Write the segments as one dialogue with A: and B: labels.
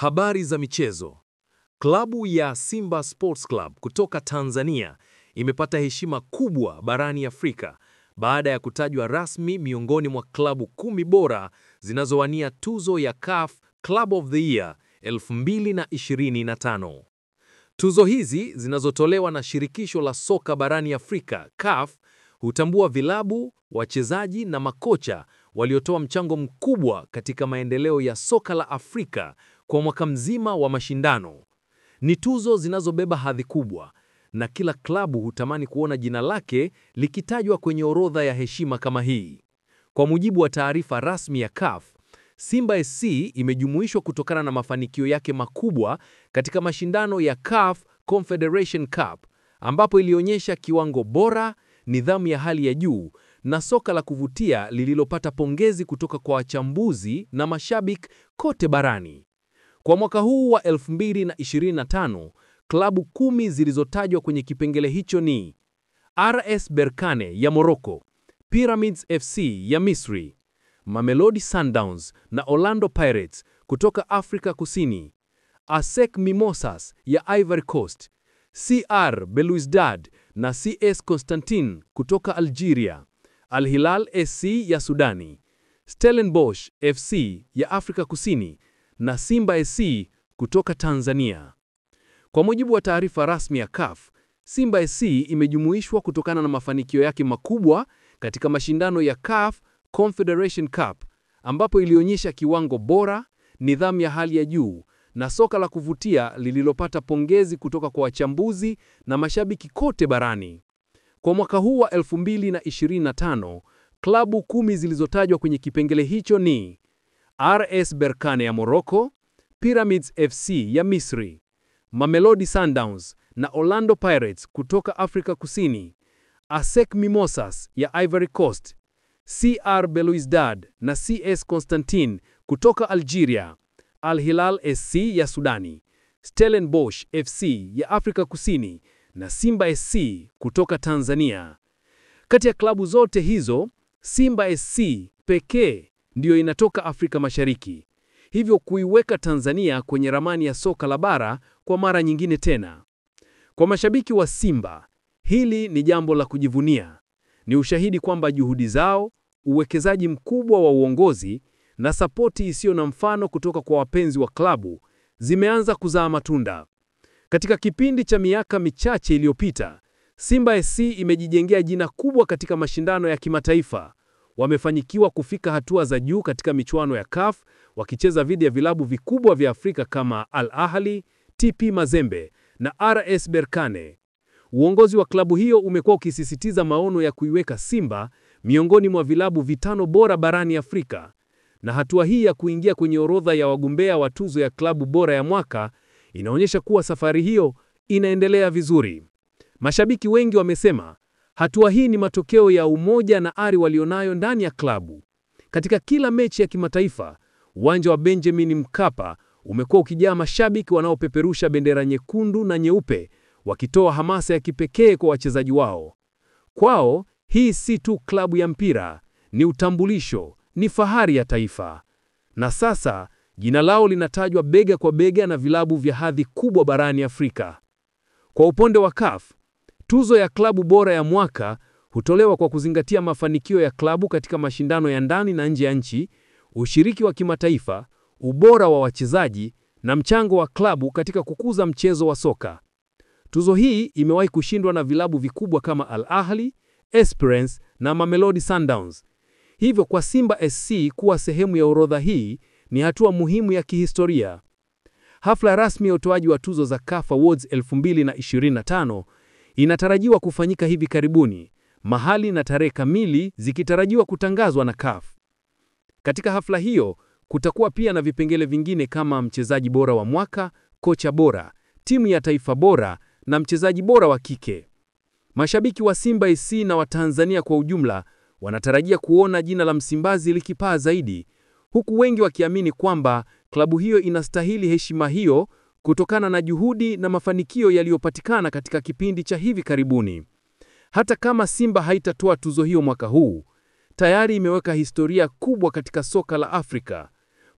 A: Habari za michezo. Klabu ya Simba Sports Club kutoka Tanzania imepata heshima kubwa barani Afrika baada ya kutajwa rasmi miongoni mwa klabu 10 bora zinazowania tuzo ya CAF Club of the Year 2025. Tuzo hizi zinazotolewa na shirikisho la soka barani Afrika, CAF, hutambua vilabu, wachezaji na makocha waliotoa mchango mkubwa katika maendeleo ya soka la Afrika kwa mwaka mzima wa mashindano. Ni tuzo zinazobeba hadhi kubwa na kila klabu hutamani kuona jina lake likitajwa kwenye orodha ya heshima kama hii. Kwa mujibu wa taarifa rasmi ya CAF, Simba SC imejumuishwa kutokana na mafanikio yake makubwa katika mashindano ya CAF Confederation Cup, ambapo ilionyesha kiwango bora, nidhamu ya hali ya juu na soka la kuvutia lililopata pongezi kutoka kwa wachambuzi na mashabiki kote barani. Kwa mwaka huu wa 2025, klabu 10 zilizotajwa kwenye kipengele hicho ni RS Berkane ya Morocco, Pyramids FC ya Misri, Mamelodi Sundowns na Orlando Pirates kutoka Afrika Kusini, ASEC Mimosas ya Ivory Coast, CR Belouizdad na CS Constantine kutoka Algeria, Al Hilal SC ya Sudani, Stellenbosch FC ya Afrika Kusini na Simba SC kutoka Tanzania. Kwa mujibu wa taarifa rasmi ya CAF, Simba SC imejumuishwa kutokana na mafanikio yake makubwa katika mashindano ya CAF Confederation Cup, ambapo ilionyesha kiwango bora, nidhamu ya hali ya juu na soka la kuvutia lililopata pongezi kutoka kwa wachambuzi na mashabiki kote barani. Kwa mwaka huu wa 2025, klabu 10 zilizotajwa kwenye kipengele hicho ni RS Berkane ya Morocco, Pyramids FC ya Misri, Mamelodi Sundowns na Orlando Pirates kutoka Afrika Kusini, ASEC Mimosas ya Ivory Coast, CR Belouizdad na CS Constantine kutoka Algeria, Al Hilal SC ya Sudani, Stellenbosch FC ya Afrika Kusini na Simba SC kutoka Tanzania. Kati ya klabu zote hizo, Simba SC pekee ndiyo inatoka Afrika Mashariki, hivyo kuiweka Tanzania kwenye ramani ya soka la bara kwa mara nyingine tena. Kwa mashabiki wa Simba, hili ni jambo la kujivunia. Ni ushahidi kwamba juhudi zao, uwekezaji mkubwa wa uongozi na sapoti isiyo na mfano kutoka kwa wapenzi wa klabu zimeanza kuzaa matunda. Katika kipindi cha miaka michache iliyopita, Simba SC imejijengea jina kubwa katika mashindano ya kimataifa. Wamefanikiwa kufika hatua za juu katika michuano ya CAF, wakicheza dhidi ya vilabu vikubwa vya Afrika kama Al Ahly, TP Mazembe na RS Berkane. Uongozi wa klabu hiyo umekuwa ukisisitiza maono ya kuiweka Simba miongoni mwa vilabu 5 bora barani Afrika, na hatua hii ya kuingia kwenye orodha ya wagombea wa tuzo ya klabu bora ya mwaka inaonyesha kuwa safari hiyo inaendelea vizuri. Mashabiki wengi wamesema hatua hii ni matokeo ya umoja na ari walionayo ndani ya klabu. Katika kila mechi ya kimataifa, uwanja wa Benjamin Mkapa umekuwa ukijaa mashabiki wanaopeperusha bendera nyekundu na nyeupe, wakitoa hamasa ya kipekee kwa wachezaji wao. Kwao, hii si tu klabu ya mpira, ni utambulisho, ni fahari ya taifa. Na sasa, jina lao linatajwa bega kwa bega na vilabu vya hadhi kubwa barani Afrika. Kwa upande wa CAF, tuzo ya klabu bora ya mwaka hutolewa kwa kuzingatia mafanikio ya klabu katika mashindano ya ndani na nje ya nchi, ushiriki wa kimataifa, ubora wa wachezaji na mchango wa klabu katika kukuza mchezo wa soka. Tuzo hii imewahi kushindwa na vilabu vikubwa kama Al Ahly, Esperance na Mamelodi Sundowns. Hivyo kwa Simba SC kuwa sehemu ya orodha hii ni hatua muhimu ya kihistoria. Hafla rasmi ya utoaji wa tuzo za CAF Awards 2025 inatarajiwa kufanyika hivi karibuni, mahali na tarehe kamili zikitarajiwa kutangazwa na CAF. Katika hafla hiyo, kutakuwa pia na vipengele vingine kama mchezaji bora wa mwaka, kocha bora, timu ya taifa bora na mchezaji bora wa kike. Mashabiki wa Simba SC na wa Tanzania kwa ujumla wanatarajia kuona jina la Msimbazi likipaa zaidi, huku wengi wakiamini kwamba klabu hiyo inastahili heshima hiyo kutokana na juhudi na mafanikio yaliyopatikana katika kipindi cha hivi karibuni. Hata kama Simba haitatoa tuzo hiyo mwaka huu, tayari imeweka historia kubwa katika soka la Afrika.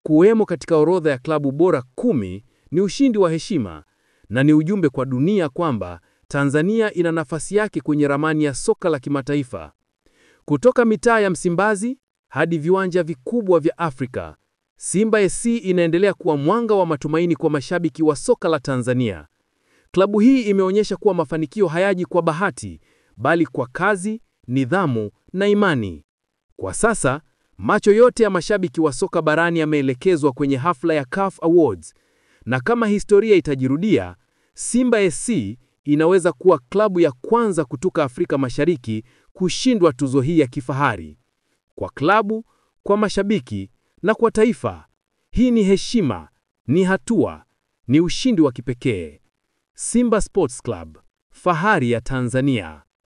A: Kuwemo katika orodha ya klabu bora 10 ni ushindi wa heshima na ni ujumbe kwa dunia kwamba Tanzania ina nafasi yake kwenye ramani ya soka la kimataifa. Kutoka mitaa ya Msimbazi hadi viwanja vikubwa vya Afrika, Simba SC inaendelea kuwa mwanga wa matumaini kwa mashabiki wa soka la Tanzania. Klabu hii imeonyesha kuwa mafanikio hayaji kwa bahati, bali kwa kazi, nidhamu na imani. Kwa sasa, macho yote ya mashabiki wa soka barani yameelekezwa kwenye hafla ya CAF Awards. Na kama historia itajirudia, Simba SC inaweza kuwa klabu ya kwanza kutoka Afrika Mashariki kushindwa tuzo hii ya kifahari. Kwa klabu, kwa mashabiki na kwa taifa, hii ni heshima, ni hatua, ni ushindi wa kipekee. Simba Sports Club, fahari ya Tanzania.